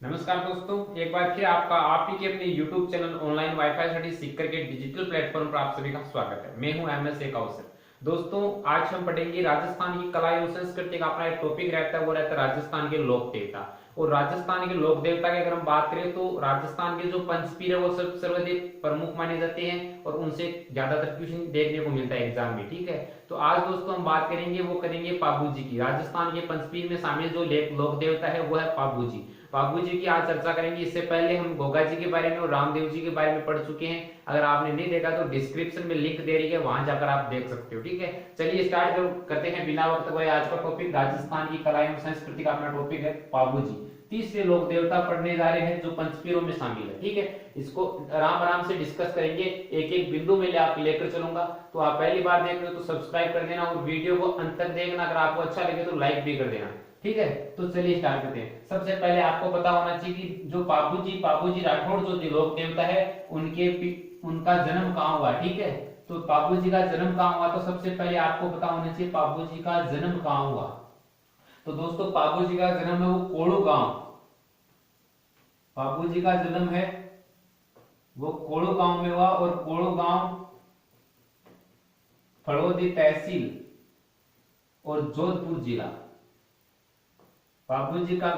नमस्कार दोस्तों, एक बार फिर आपका आप ही के अपने YouTube channel online wifi study सीख करके डिजिटल प्लेटफॉर्म पर आप सभी का स्वागत है। मैं हूं एमएस एक अवसर। दोस्तों, आज हम पढ़ेंगे राजस्थान की कला एवं संस्कृति का अपना एक टॉपिक रहता है, वो रहता है राजस्थान के लोक देवता। और राजस्थान के लोक देवता की अगर हम बात करें तो राजस्थान के जो पंचपीर है वो सर्वाधिक प्रमुख माने जाते हैं और उनसे ज्यादातर क्वेश्चन देखने को मिलता है एग्जाम में। ठीक है, तो आज दोस्तों हम बात करेंगे वो करेंगे पाबू जी की। राजस्थान के पंचपीर में शामिल जो लोक देवता है वो है पाबू जी। बाबू जी की आज चर्चा करेंगे। इससे पहले हम गोगा जी के बारे में और रामदेव जी के बारे में पढ़ चुके हैं। अगर आपने नहीं देखा तो डिस्क्रिप्शन में लिंक दे रही है, वहां जाकर आप देख सकते हो। ठीक है, चलिए स्टार्ट करते हैं बिना वक्त गए। आज का टॉपिक राजस्थान की कला एवं संस्कृति का अपना टॉपिक है पाबू जी। 30 से लोक देवता पढ़ने जा रहे हैं जो पंचपीरों में शामिल है। ठीक है, इसको आराम आराम से डिस्कस करेंगे, एक एक बिंदु में लेकर चलूंगा। तो आप पहली बार देख रहे हो तो सब्सक्राइब कर देना और वीडियो को अंत तक देखना। अगर आपको अच्छा लगे तो लाइक भी कर देना। ठीक है, तो चलिए स्टार्ट करते हैं। सबसे पहले आपको पता होना चाहिए कि जो पाबू जी राठौड़ जो लोक देवता है उनका जन्म कहाँ हुआ। ठीक है, तो पाबू जी का जन्म कहाँ हुआ, तो सबसे पहले आपको पता होना चाहिए पाबू जी का जन्म कहाँ हुआ। तो दोस्तों, पाबू जी का जन्म है वो कोड़ू गांव। पाबू जी का जन्म है वो कोड़ू गांव में हुआ और कोड़ू गांव फड़ौदी तहसील और जोधपुर जिला। पाबू जी का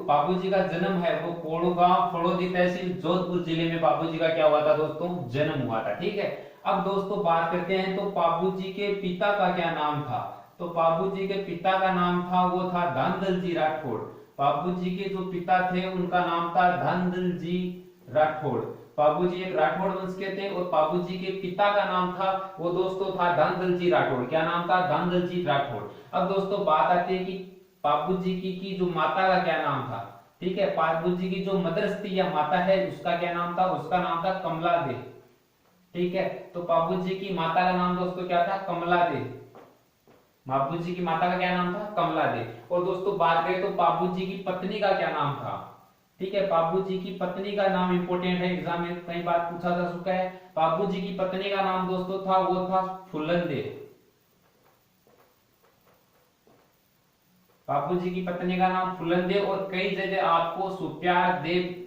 पाबू जी का जन्म है वो कोड़ू गांव फड़ौदी तहसील जोधपुर जिले में पाबू जी का क्या हुआ था दोस्तों, जन्म हुआ था। ठीक है, अब दोस्तों बात करते हैं तो पाबू जी के पिता का क्या नाम था। तो पाबू जी के पिता का नाम था वो था धांधल जी राठौड़। पाबू जी के जो पिता थे उनका नाम था धांधल जी राठौड़। पाबू जी एक राठौड़ वंश के थे और पाबू जी के पिता का नाम था वो दोस्तों था धांधल जी राठौड़। क्या नाम था, धांधल जी राठौड़। अब दोस्तों बात आती है कि पाबू जी की जो माता का क्या नाम था। ठीक है, पाबू जी की जो मदर्स थी या माता है उसका क्या नाम था, उसका नाम था कमला दे। ठीक है, तो पाबू जी की माता का नाम दोस्तों क्या था, कमला दे। पाबू जी की माता का क्या नाम था, कमला दे। और दोस्तों बात करें तो पाबू जी की पत्नी का क्या नाम था। ठीक है, पाबू जी की पत्नी का नाम इंपोर्टेंट है, एग्जाम में कई बार पूछा जा चुका है। पाबू जी की पत्नी का नाम दोस्तों था वो था फुलंदे। बापू जी की पत्नी का नाम फुलंदे और कई जगह आपको सुप्यार देव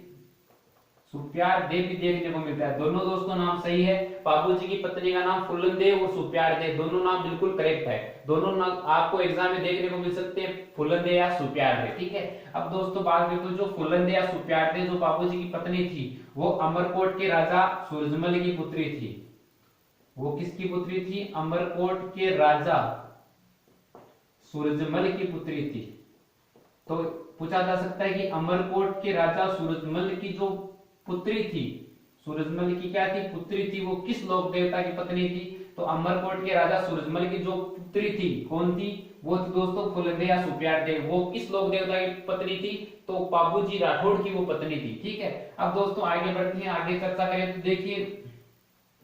भी देखने को मिलता है। दोनों दोस्तों नाम सही है। बाबू जी की पत्नी का नाम फुलंदे और सुप्यार देव, दोनों नाम बिल्कुल करेक्ट है। दोनों नाम आपको एग्जाम में देखने को मिल सकते हैं, फुलंदे या सुप्यार देव। ठीक है, अब दोस्तों बात करें तो जो फुलंदे या सुप्यार देव जो बाबू जी की पत्नी थी वो अमरकोट के राजा सूरजमल की पुत्री थी। वो किसकी पुत्री थी, अमरकोट के राजा सूरजमल की पुत्री थी। तो पूछा जा सकता है कि अमरकोट के राजा सूरजमल की जो पुत्री थी, सूरजमल की क्या थी, पुत्री थी, वो किस लोक देवता की पत्नी थी। तो अमरकोट के राजा सूरजमल की जो पुत्री थी कौन थी, वो थी दोस्तों फुलंदे या सुप्यार देव। वो किस लोक देवता की पत्नी थी, तो बाबू जी राठौड़ की वो पत्नी थी। ठीक है, अब दोस्तों आगे बढ़ते हैं, आगे चर्चा करें तो देखिए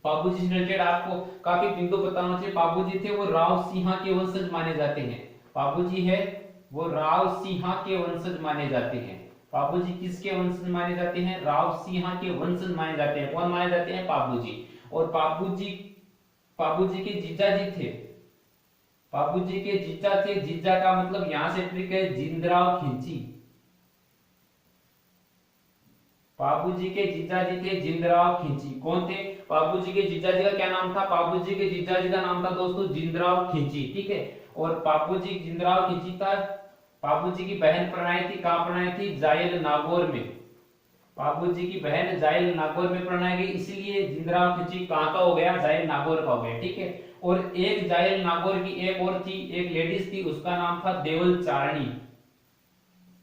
बाबू जी से रिलेटेड आपको काफी बिंदु पता होना चाहिए। बाबू जी थे वो राव सिंहा के वंशज माने जाते हैं। बाबू जी है वो राव सिंहा के वंशज माने जाते हैं। बाबू जी किसके वंशज माने जाते हैं, राव सिंहा के वंशज माने जाते हैं। कौन माने जाते हैं, बाबू जी। और बाबू जी के जीजा जी थे। बाबू जी के जीजा थे, जीजा का मतलब यहां से ट्रिक है, जिंदराव खिंची। बाबू जी के जीजा जी थे जिंदराव खिंची। कौन थे, बाबू जी के जीजा जी का क्या नाम था, बाबू जी के जीजा जी का नाम था दोस्तों जिंदराव खिंची। ठीक है, और बाबू जी जिंदराव खिंची था। बाबू जी की बहन प्रणाई थी, कहां प्रणाई थी, जायल नागौर में। बाबू जी की बहन जायल नागौर में प्रणाई गई, इसीलिए जिंदराव खिंची कहां का हो गया, जायल नागौर का हो गया। ठीक है, और एक जायल नागौर की एक और थी, एक लेडीज थी, उसका नाम था देवल चारणी।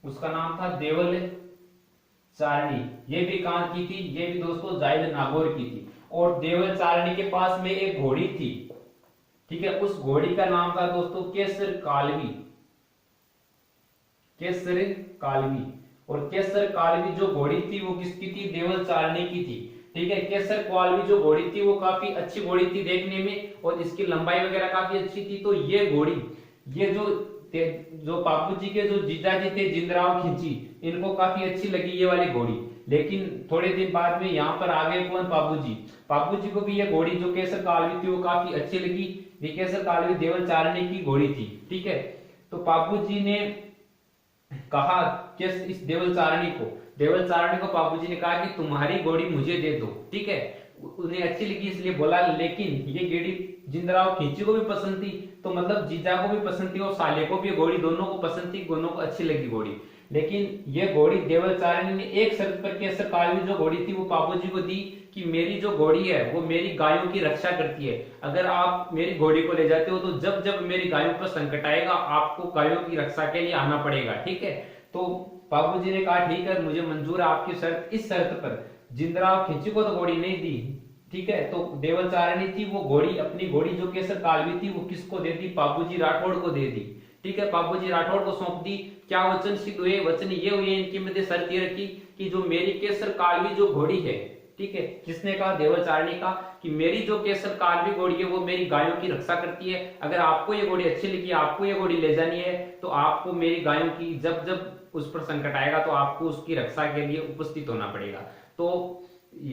उसका नाम था देवल चारणी। ये भी कहां की थी, ये भी दोस्तों जायल नागौर की थी। और देवल चारणी के पास में एक घोड़ी थी। ठीक है, उस घोड़ी का नाम था दोस्तों केसर कालवी। केसर कालवी। और केसर कालवी जो घोड़ी थी वो किसकी थी, देवल चारणी की थी। ठीक है, केसर कालवी जो घोड़ी थी वो काफी अच्छी घोड़ी थी देखने में और इसकी लंबाई वगैरह काफी अच्छी थी। तो ये घोड़ी, ये जो बापू जी के जो जीजा जी थे जिंदराव खिंची, इनको काफी अच्छी लगी ये वाली घोड़ी। लेकिन थोड़े दिन बाद में यहाँ पर आ गए कौन, बाबू जी। बाबू जी को भी ये घोड़ी जो केसर कालवी थी वो काफी अच्छी लगी। ये केसर कालवी देवल चारणी की घोड़ी थी। ठीक है, तो बाबू जी ने कहा कि इस देवल चारणी को बाबूजी ने कहा कि तुम्हारी घोड़ी मुझे दे दो, ठीक है। उन्हें अच्छी लगी इसलिए बोला, लेकिन ये घोड़ी जिंदराव खींची को भी पसंद थी, तो मतलब जीजा को भी पसंद थी और साले को भी घोड़ी दोनों को पसंद थी, दोनों को अच्छी लगी घोड़ी। लेकिन ये घोड़ी देवल चारणी ने एक शर्त पर केसर कालवी जो घोड़ी थी वो बाबूजी को दी कि मेरी जो घोड़ी है वो मेरी गायों की रक्षा करती है, अगर आप मेरी घोड़ी को ले जाते हो तो जब जब मेरी गायों पर संकट आएगा आपको गायों की रक्षा के लिए आना पड़ेगा, ठीक है। तो बाबूजी ने कहा ठीक है मुझे मंजूर है आपकी शर्त। इस शर्त पर जिंदराव खिंची को तो घोड़ी नहीं दी, ठीक है। तो देवल चारणी थी वो घोड़ी, अपनी घोड़ी जो केसर कालवी थी वो किसको दे दी, बाबूजी राठौड़ को दे दी, ठीक है। बाबूजी राठौड़ को सौंप दी। क्या वचन सिद्ध हुए, वचन ये हुए इनकी मध्य शर्त ये रखी कि जो मेरी केसर कालवी जो घोड़ी है, ठीक है, जिसने कहा देवल चारणी का कि मेरी जो केसर कालवी घोड़ी है वो मेरी गायों की रक्षा करती है, अगर आपको ये घोड़ी अच्छी लगी, आपको ये घोड़ी ले जानी है तो आपको मेरी गायों की जब जब उस पर संकट आएगा तो आपको उसकी रक्षा के लिए उपस्थित होना पड़ेगा। तो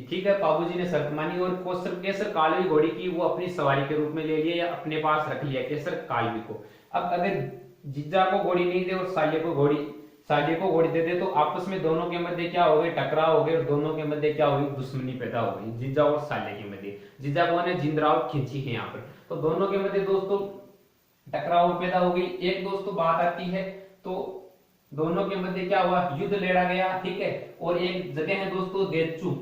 ठीक है, बाबूजी ने शर्त मानी और केसर कालवी घोड़ी की वो अपनी सवारी के रूप में ले लिया या अपने पास रख लिया केसर कालवी को। अब अगर जीजा को घोड़ी नहीं दे और साले को घोड़ी दे दे तो आपस में दोनों के मध्य क्या हो गए, टकराव हो गए और दोनों के मध्य क्या हुई, दुश्मनी पैदा हो गई जीजा और साले के मध्य। जीजा कौन है, जिंदराव खिंची है यहाँ पर। तो दोनों के मध्य दोस्तों टकराव पैदा हो गई। एक दोस्तों बात आती है तो दोनों के मध्य क्या हुआ, युद्ध लड़ा गया, ठीक है। और एक जगह है दोस्तों देचू,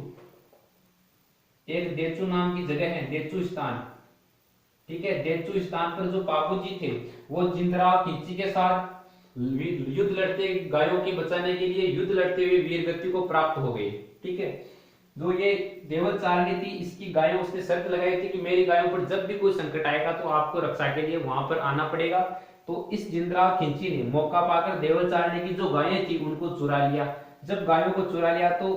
एक देचू नाम की जगह है, देचू स्थान, ठीक है। देचू स्थान पर जो बाबूजी थे वो जिंदराव खिंची के साथ युद्ध लड़ते, गायों के बचाने के लिए युद्ध लड़ते हुए वीर गति को प्राप्त हो गए, ठीक है। जो ये देवल चारणी थी इसकी गायों, उसने शर्त लगाई थी कि मेरी गायों पर जब भी कोई संकट आएगा तो आपको रक्षा के लिए वहां पर आना पड़ेगा। तो इस जिंदराव खिंची ने मौका पाकर देवल चारणी की जो गायें थी उनको चुरा लिया। जब गायों को चुरा लिया तो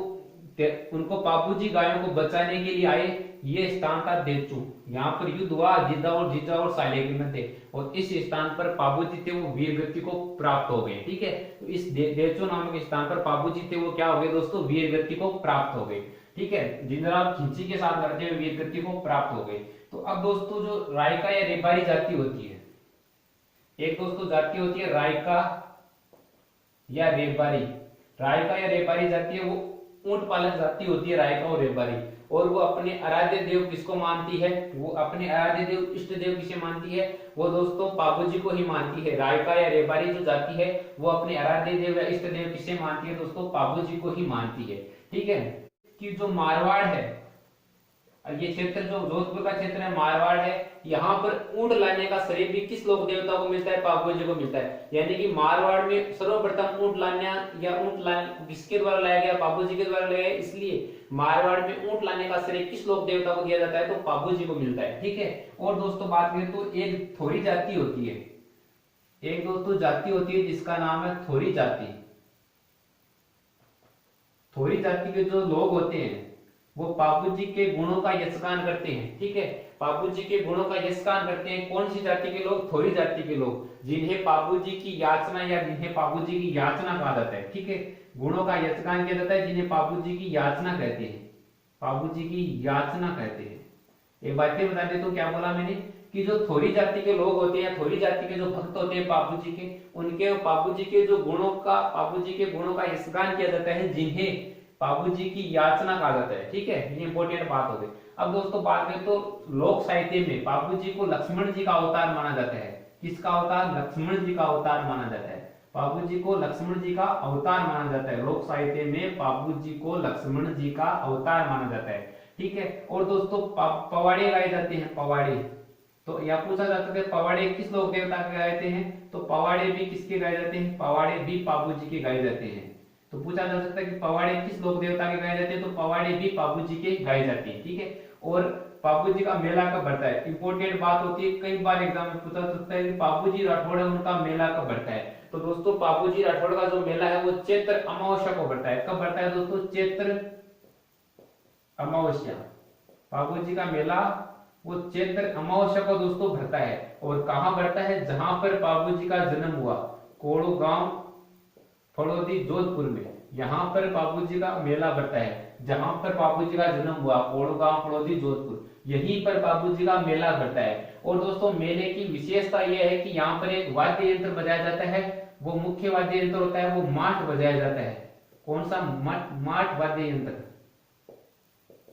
उनको बाबूजी गायों को बचाने के लिए आए। ये स्थान था देचू, यहाँ पर युद्ध हुआ जीजा और साले के मध्य, और इस स्थान पर बाबूजी थे वो वीर गति को प्राप्त हो गए, ठीक है। तो इस देचू नामक स्थान पर बाबूजी थे वो क्या हो गए दोस्तों, वीर गति को प्राप्त हो गए, ठीक है। जिंदराव खिंची के साथ लड़ते हुए वीर गति को प्राप्त हो गए। तो अब दोस्तों जो रायका या रेबारी जाति होती है, एक दोस्तों जाति होती है रायका या रेबारी। रायका या रेबारी जाति है वो ऊंट पालक जाति होती है रायका और रेबारी, और वो अपने आराध्य देव किसको मानती है, वो अपने आराध्य देव इष्ट देव किसे मानती है, वो दोस्तों बाबूजी को ही मानती है। रायका या रेबारी जो जाति है वो अपने आराध्य देव या इष्ट देव किसे मानती है दोस्तों, बाबूजी को ही मानती है, ठीक है। कि जो मारवाड़ है, ये क्षेत्र जो जोधपुर का क्षेत्र है मारवाड़ है, यहाँ पर ऊंट लाने का श्रेय भी किस लोक देवता को मिलता है, बाबूजी को मिलता है। यानी कि मारवाड़ में सर्वप्रथम ऊंट लाना या ऊंट लाने किसके द्वारा लाया गया, बाबूजी के द्वारा लाया गया, इसलिए मारवाड़ में ऊंट लाने का श्रेय किस लोक देवता को दिया जाता है, तो बाबूजी को मिलता है, ठीक है। और दोस्तों बात करें तो एक थोरी जाति होती है, एक दोस्तों जाति होती है जिसका नाम है थोरी जाति। थोरी जाति के जो लोग होते हैं वो बाबूजी के गुणों का यशगान करते हैं, ठीक है। बाबूजी के गुणों का यशगान करते हैं कौन सी जाति के लोग, थोरी जाति के लोग, जिन्हें बाबूजी की याचना या जिन्हें बाबूजी की याचना कहा जाता है, ठीक है। गुणों का यशगान किया जाता है जिन्हें बाबूजी की याचना कहते हैं, बाबूजी की याचना कहते हैं। एक बात बता देता हूँ, क्या बोला मैंने कि जो थोरी जाति के लोग होते हैं, थोरी जाति के जो भक्त होते हैं बाबूजी के, उनके बाबूजी के जो गुणों का, बाबूजी के गुणों का यशगान किया जाता है जिन्हें बाबूजी की याचना कहा जाता है, ठीक है। ये इंपॉर्टेंट बात हो गई। अब दोस्तों बात करें तो लोक साहित्य में बाबूजी को लक्ष्मण जी का अवतार माना जाता है। किसका अवतार, लक्ष्मण जी का अवतार माना जाता है। बाबूजी को लक्ष्मण जी का अवतार माना जाता है। लोक साहित्य में बाबूजी को लक्ष्मण जी का अवतार माना जाता है, ठीक है। और दोस्तों पवाड़े गाए जाते हैं, पवाड़े। तो यह पूछा जा सकता है पवाड़े किस लोक देवता के गाए जाते हैं, तो पवाड़े भी किसके गाए जाते हैं, पवाड़े भी बाबूजी के गाए जाते हैं। तो पूछा जा सकता है कि पवाड़े किस लोक देवता के गाए जाते हैं, तो पवाड़े भी बाबूजी के गाए जाते हैं, ठीक है। और बाबूजी का मेला कब बढ़ता है, इंपॉर्टेंट बात होती है, कई बार एग्जाम में पूछा सकता है कि बाबूजी राठौड़ है उनका मेला कब बढ़ता है। तो दोस्तों बाबूजी राठौड़ का जो मेला है वो चैत्र अमावस्या को बढ़ता है। कब बढ़ता है दोस्तों, चैत्र अमावस्या। बाबूजी का मेला वो चैत्र अमावस्या को दोस्तों बढ़ता है। और कहाँ बढ़ता है, जहां पर बाबूजी का जन्म हुआ, कोड़ू गांव फड़ौदी जोधपुर में, यहाँ पर बाबूजी का मेला बढ़ता है। जहां पर बाबूजी का जन्म हुआ, कोड़ू गांव फड़ौदी जोधपुर, यहीं पर बाबूजी का मेला बढ़ता है। और दोस्तों मेले की विशेषता यह है कि यहाँ पर एक वाद्य यंत्र बजाया जाता है वो मुख्य वाद्य यंत्र होता है वो माठ बजाया जाता है। कौन सा? माठ वाद्य यंत्र।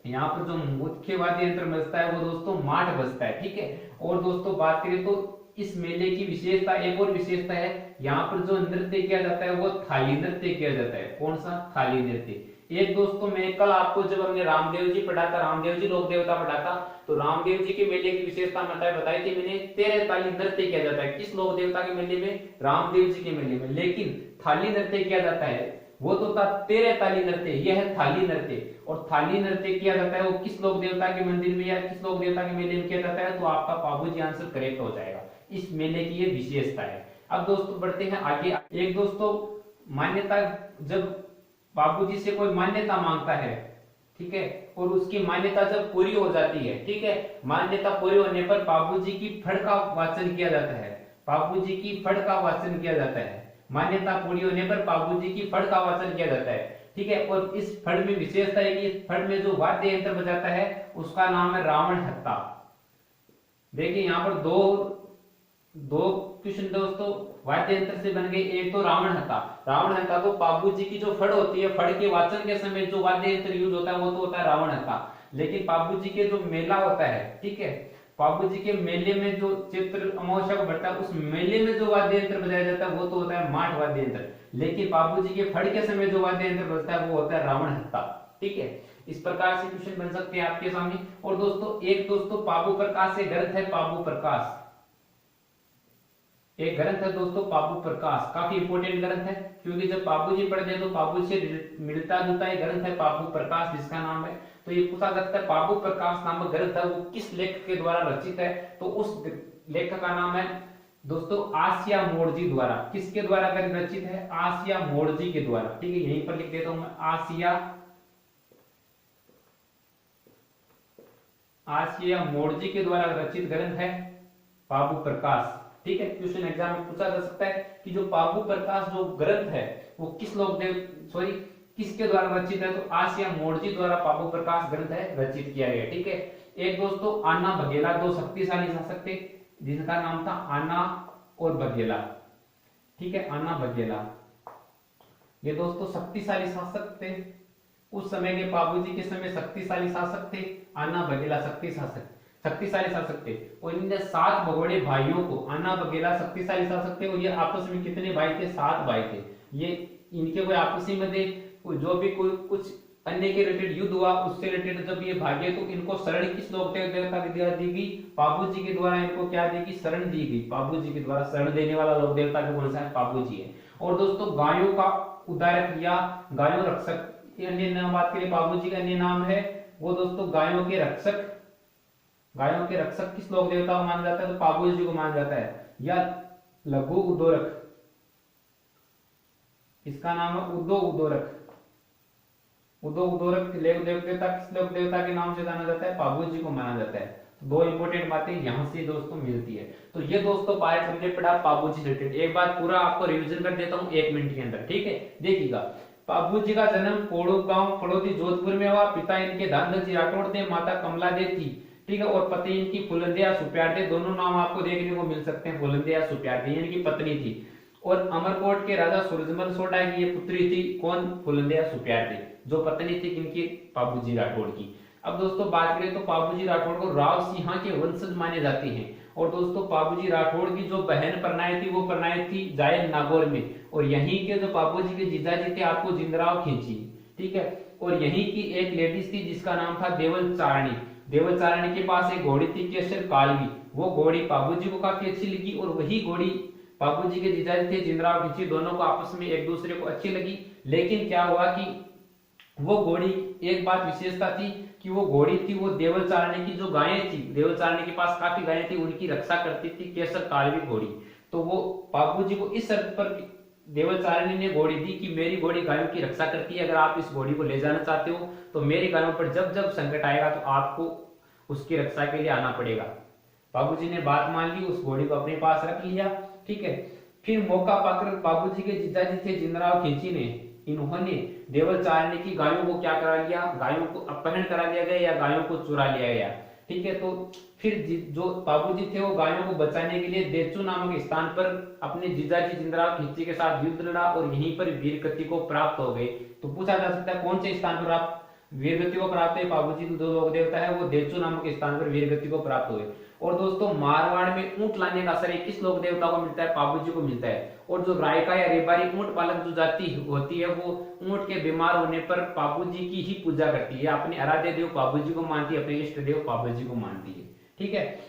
यहाँ पर जो मुख्य वाद्य यंत्र बजता है वो दोस्तों माठ बजता है, ठीक है। और दोस्तों बात करें तो इस मेले की विशेषता, एक और विशेषता है, यहाँ पर जो नृत्य किया जाता है वो थाली नृत्य किया जाता है। कौन सा? थाली नृत्य। एक दोस्तों मैं कल आपको जब हमने रामदेव जी पढ़ा था, रामदेव जी लोक देवता पढ़ा था, तो रामदेव जी के मेले की विशेषता बताई थी मैंने, 13 ताली नृत्य किया जाता है। किस लोक देवता के मेले में? रामदेव जी के मेले में। लेकिन थाली नृत्य किया जाता है वो तो था 13 ताली नृत्य, यह है थाली नृत्य। और थाली नृत्य किया जाता है वो किस लोक देवता के मंदिर में या किस लोक देवता के मेले में किया जाता है? तो आपका बाबूजी आंसर करेक्ट हो जाएगा। इस मेले की ये विशेषता है। अब दोस्तों बढ़ते हैं आगे। एक दोस्तों मान्यता, जब बाबूजी से कोई मान्यता मांगता है, ठीक है, और उसकी मान्यता जब पूरी हो जाती है, ठीक है, मान्यता पूरी होने पर बाबूजी की फड़ का वाचन किया जाता है। बाबूजी की फड़ का वाचन किया जाता है। मान्यता पूरी होने पर बाबूजी की फड़ का वाचन किया जाता है, ठीक है। और इस फड़ में विशेषता है कि इस फड़ में जो वाद्य यंत्र बजाता है उसका नाम है रावण हत्ता। देखिए यहाँ पर दो क्वेश्चन दोस्तों वाद्य यंत्र से बन गए। एक तो रावण हत्ता। रावण हत्ता तो बाबूजी की जो फड़ होती है, फड़ के वाचन के समय जो वाद्य यंत्र यूज होता है वो तो होता है रावण हत्ता। लेकिन बाबूजी के जो मेला होता है, ठीक है, बाबूजी के मेले में जो चित्र अमावस्या को बढ़ता है उस मेले में जो वाद्य यंत्र बजाया जाता है वो तो होता है माठ वाद्य यंत्र। लेकिन बाबूजी के फड़ के समय जो वाद्य यंत्र बजता है वो होता है रावण हत्ता, ठीक है। इस प्रकार से क्वेश्चन बन सकते हैं आपके सामने। और दोस्तों एक दोस्तों पाबू प्रकाश से ग्रंथ है पाबू प्रकाश। एक ग्रंथ है दोस्तों पाबू प्रकाश, काफी इंपोर्टेंट ग्रंथ है क्योंकि जब बाबूजी पढ़ते हैं तो बाबू से मिलता जुलता एक ग्रंथ है पाबू प्रकाश जिसका नाम है। तो ये पूछा जाता है पाबू प्रकाश नामक ग्रंथ है वो किस लेखक के द्वारा रचित है? तो उस लेखक का नाम है दोस्तों आसिया मोड़जी द्वारा। किसके द्वारा रचित है? आसिया मोड़जी के द्वारा, ठीक है। यहीं पर लिख देता हूं मैं, आसिया मोड़जी के द्वारा रचित ग्रंथ है पाबू प्रकाश, ठीक है। क्वेश्चन एग्जाम में पूछा जा सकता है कि जो पाबू प्रकाश जो ग्रंथ है वो किसके द्वारा रचित है? तो आसिया मोड़जी द्वारा पाबू प्रकाश ग्रंथ है रचित किया गया, ठीक है। एक दोस्तों आना बघेला, दो शक्तिशाली शासक थे जिनका नाम था आना और बघेला, ठीक है, आना बघेला। ये दोस्तों शक्तिशाली शासक थे उस समय के, बाबूजी के समय शक्तिशाली शासक थे आना बघेला, शक्तिशाली शासक थे। और इनने 7 भगोड़े भाइयों को, आना बघेला शक्तिशाली शासक थे और ये आपस में कितने भाई थे? 7 भाई थे। ये इनके कोई आपसी में थे, जो भी कोई कुछ अन्य के रिलेटेड युद्ध हुआ उससे रिलेटेड जब ये भागे तो इनको शरण किस लोक देवता की दी गई? बाबूजी के द्वारा इनको क्या दी गई? शरण दी गई। बाबूजी के द्वारा शरण देने वाला लोक देवता कौन सा है? बाबूजी है। और दोस्तों गायों का उद्धारक या गायों रक्षक, अन्य नाम बात करें बाबूजी का अन्य नाम है वो दोस्तों गायों के रक्षक। गायों के रक्षक किस लोक देवता को माना जाता है? तो बाबूजी को माना जाता है। या लघु उद्दोरक, इसका नाम है उद्दो उद्दोरक। उद्दो उद्दोरक लोक देवता किस लोक देवता के नाम से जाना जाता है? बाबूजी को माना जाता है। दो इंपोर्टेंट बातें यहां से दोस्तों मिलती है। तो ये दोस्तों पार्ट हमने पढ़ा बाबूजी रिलेटेड। एक बार पूरा आपको रिवीजन कर देता हूं 1 मिनट के अंदर, ठीक है। देखिएगा, बाबूजी का जन्म कोड़ू गांव फड़ौदी जोधपुर में हुआ। पिता इनके दानदत्त जी राठौड़ थे, माता कमला देव थी, ठीक है। और पति इनकी फुलंदे या सुप्यार थे। दोनों नाम आपको देखने को मिल सकते हैं, फुलंदे या सुप्यार थे, इनकी पत्नी थी। और अमरकोट के राजा सूरजमल सोढ़ा की ये पुत्री थी, कौन? फुलंदे या सुप्यार थे, जो पत्नी थी इनकी बाबूजी राठौड़ की। अब दोस्तों बात करें तो बाबूजी राठौड़ को राव सिंह के वंशज माने जाते हैं। और दोस्तों बाबूजी राठौड़ की जो बहन परनाई थी वो परनाई थी जायल नागौर में। और यहीं के जो बाबूजी के जीजाजी थे आपको जिंदराव खींची, ठीक है। और यहीं की एक लेडीज थी जिसका नाम था देवल चारणी। देवल चारणी के पास एक घोड़ी थी केसर कालवी। वो घोड़ी बाबूजी को काफी अच्छी लगी और वही घोड़ी बाबूजी के जीजाजी थे जिंदराव खींची, दोनों को आपस में एक दूसरे को अच्छी लगी। लेकिन क्या हुआ कि वो घोड़ी, एक बात विशेषता थी कि वो घोड़ी थी वो देवल चारणी की जो गायें थी, देवल चारणी के पास काफी गायें थी, उनकी रक्षा करती थी केसर कालवी घोड़ी। तो वो बाबूजी को इस शर्त पर देवल चारणी ने घोड़ी दी कि मेरी घोड़ी गायों की रक्षा करती है, अगर आप इस घोड़ी को ले जाना चाहते हो तो मेरी गायों पर जब जब संकट आएगा तो आपको उसकी रक्षा के लिए आना पड़ेगा। बाबूजी ने बात मान ली, उस घोड़ी को अपने पास रख लिया, ठीक है। फिर मौका पाकर बाबूजी के जीजाजी थे जिंदराव खींची ने, इन्होंने देवल चारणी की गायों को क्या करा लिया? गायों को अपहरण करा लिया गया या गायों को चुरा लिया गया। ठीक है। तो फिर जो बाबूजी थे वो गायों को बचाने के लिए देचू नामक स्थान पर अपने जीजाजी जिंदराव खिच्ची के साथ युद्ध लड़ा और यहीं पर वीर गति को प्राप्त हो गए। तो पूछा जा सकता है कौन से स्थान पर आप वीर गति को प्राप्त हुए? बाबूजी जो लोक देवता है वो देचू नामक स्थान पर वीर गति को प्राप्त हुए। और दोस्तों मारवाड़ में ऊंट लाने का श्रेय किस लोक देवता को मिलता है? बाबूजी को मिलता है। और जो रायका या रेबारी ऊंट पालक जो जाति होती है वो ऊंट के बीमार होने पर बाबूजी की ही पूजा करती है, अपने आराध्य देव बाबूजी को मानती है, अपने इष्ट देव बाबूजी को मानती है। ठीक है।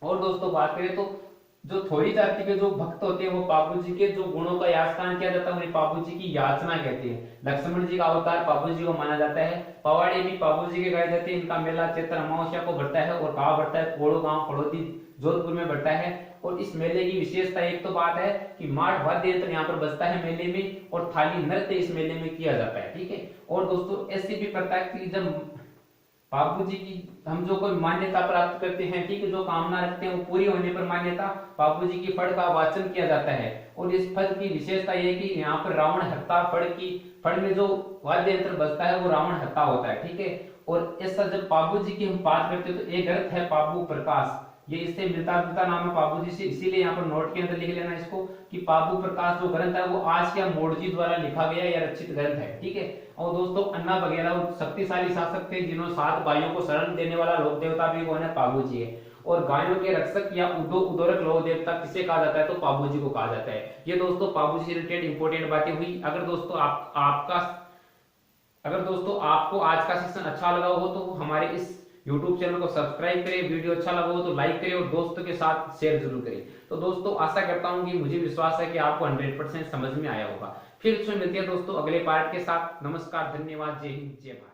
और दोस्तों बात करें तो जो थोड़ी जाति के जो भक्त होते हैं वो बाबूजी के जो गुणों का याचना किया जाता है उन्हें बाबूजी की याचना कहते हैं। लक्ष्मण जी का अवतार बाबूजी को माना जाता है। पवाड़े भी बाबूजी के गाए जाते हैं। इनका मेला चैत्र अमावस्या को बढ़ता है और कहाँ बढ़ता है? कोड़ो गांव फड़ौदी जोधपुर में बढ़ता है। और इस मेले की विशेषता एक तो बात है कि माठ वाद्य यंत्र यहाँ पर बजता है मेले में और थाली नृत्य इस मेले में किया जाता है। ठीक है। और दोस्तों ऐसी भी प्रथा है कि जब बाबूजी की हम जो कोई मान्यता प्राप्त करते हैं, ठीक है, जो कामना रखते हैं वो पूरी होने पर मान्यता बाबूजी की फड़ का वाचन किया जाता है। और इस फड़ की विशेषता ये कि यहाँ पर रावण हत्ता फड़ में जो वाद्य यंत्र बजता है वो रावण हत्ता होता है। ठीक है। और ऐसा जब बाबूजी की हम बात करते हैं तो एक ग्रंथ है बाबू प्रकाश, ये इससे मिलता जुलता नाम है बाबूजी से, इसीलिए यहाँ पर नोट के अंदर लिख लेना इसको कि बाबू प्रकाश जो ग्रंथ है वो आज के मोड़जी द्वारा लिखा गया या रचित ग्रंथ है। ठीक है। और दोस्तों अन्ना वगैरह शक्तिशाली शासक थे जिन्होंने 7 भाइयों को शरण देने वाला लोक देवता भी कौन है? बाबूजी है। और गायों के रक्षक या उदोरक लोक देवता किसे कहा जाता है? तो बाबूजी को कहा जाता है। ये दोस्तों बाबूजी से रिलेटेड इंपॉर्टेंट बातें हुई। अगर दोस्तों आपको आज का सेशन अच्छा लगा हो तो हमारे इस YouTube चैनल को सब्सक्राइब करें, वीडियो अच्छा लगा हो तो लाइक करें और दोस्तों के साथ शेयर जरूर करें। तो दोस्तों आशा करता हूं कि मुझे विश्वास है कि आपको 100% समझ में आया होगा। फिर से मिलते हैं दोस्तों अगले पार्ट के साथ। नमस्कार, धन्यवाद, जय हिंद, जय भारत।